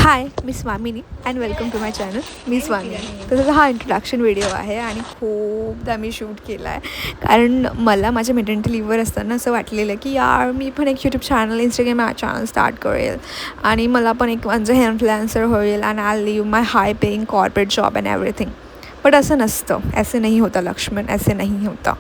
हाय, मी Swamini and welcome to my channel. मी स्वामिनी. तसंच हा इंट्रोडक्शन व्हिडिओ आहे आणि खूपदा मी शूट केला आहे. कारण मला माझ्या मेटर्निटी लीव्हवर असताना असं वाटलेलं की यार मी पण एक YouTube channel, Instagram channel start करेल आणि मला पण एक माझं इन्फ्लुएन्सर होईल and I live my high paying corporate job and everything. But असं नसतं. ऐसे नहीं होता लक्ष्मण, ऐसे नहीं होता.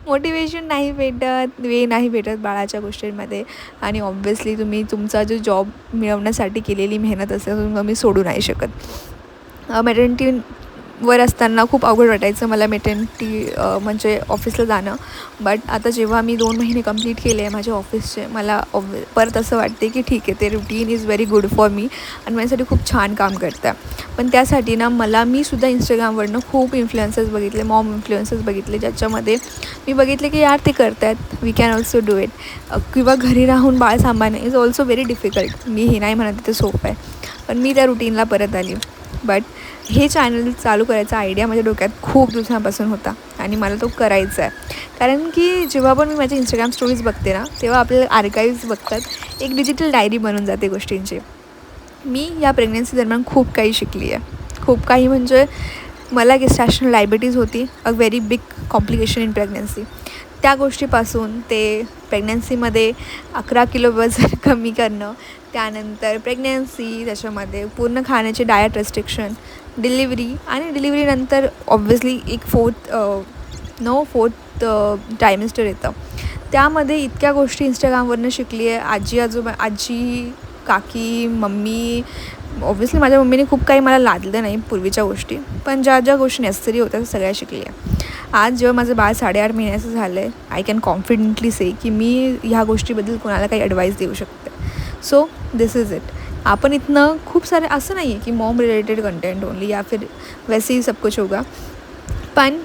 मोटिवेशन नाही भेटत, वे नाही भेटत बाळाच्या गोष्टींमध्ये. आणि ऑब्व्हियसली तुम्ही तुमचा जो जॉब मिळवण्यासाठी केलेली मेहनत असेल तुम्ही सोडू नाही शकत. मेटर्निटीवर असताना खूप अवघड वाटायचं मला मेटर्निटी म्हणजे ऑफिसला जाणं. बट आता जेव्हा मी 2 महिने कंप्लीट केले आहे माझ्या ऑफिसचे, मला परत असं वाटते की ठीक आहे, ते routine is very good for me आणि माझ्यासाठी खूप छान काम करतं. पण त्यासाठी ना मी सुद्धा इंस्टाग्रामवरनं खूप इन्फ्लुएन्सर्स बघितले, मॉम इन्फ्लुएन्सर्स बघितले, ज्याच्यामध्ये मी बघितले की यार ते करत आहेत, we can also do it. किंवा घरी राहून बाळ सांभाळणे इज ऑल्सो व्हेरी डिफिकल्ट. मी हे नाही म्हणत ते सोपं आहे, पण मी त्या रुटीनला परत आली. बट हे चॅनल चालू करायचा आयडिया माझ्या डोक्यात खूप दिवसांपासून होता आणि मला तो करायचा आहे. कारण की जेव्हा पण मी माझ्या इंस्टाग्राम स्टोरीज बघते ना, तेव्हा आपल्याला आर्काईव्ज बघतात, एक डिजिटल डायरी बनून जाते गोष्टींची. मी या प्रेग्नन्सी दरम्यान खूप काही शिकली आहे. खूप काही म्हणजे मला गेस्टेशनल डायबिटीज होती, a very big complication in pregnancy. त्या गोष्टीपासून ते प्रेग्नन्सीमध्ये 11 किलो वजन कमी करणं, त्यानंतर प्रेग्नन्सी, त्याच्यामध्ये पूर्ण खाण्याचे डायट रेस्ट्रिक्शन, डिलिव्हरी आणि डिलिव्हरीनंतर ऑब्व्हियसली एक फोर्थ ट्रायमेस्टर येतं. त्यामध्ये इतक्या गोष्टी इंस्टाग्रामवरनं शिकली आहे. आजी, काकी, मम्मी. ऑब्व्हियसली माझ्या मम्मीने खूप काही मला लादलं नाही पूर्वीच्या गोष्टी, पण ज्या ज्या गोष्टी नेसेसरी होत्या त्या सगळ्या शिकली आहे. आज जेव्हा माझं बाळ 8.5 महिन्याचं झालं आहे, आय कॅन कॉन्फिडेंटली से की मी ह्या गोष्टीबद्दल कोणाला काही ॲडवाईस देऊ शकते. So this is it. आपण इथनं खूप सारे असं नाही आहे की मॉम रिलेटेड कंटेंट ओनली या फिर वैसे ही सब कुछ होगा. पण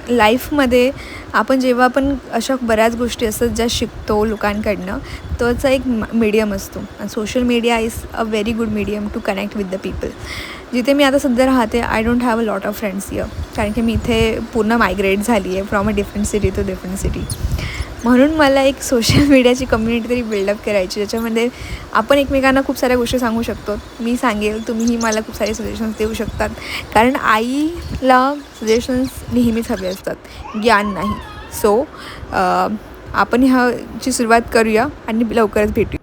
लाईफमध्ये आपण जेव्हा आपण अशा बऱ्याच गोष्टी असतात ज्या शिकतो लोकांकडनं, तोचा एक मीडियम असतो. आणि social media is a very good medium to connect with the people. जिथे मी आता सध्या राहते, I don't have a lot of friends here. कारण की मी इथे पूर्ण मायग्रेट झाली आहे from a different city to different city. म्हणून मला एक सोशल मीडियाची कम्युनिटी तरी बिल्डअप करायची, ज्याच्यामध्ये आपण एकमेकांना खूप साऱ्या गोष्टी सांगू शकतो. मी सांगेल, तुम्हीही मला खूप सारे सजेशन्स देऊ शकतात. कारण आईला सजेशन्स नेहमीच हवे असतात, ज्ञान नाही. सो आपण ह्याची सुरुवात करूया आणि लवकरच भेटूया.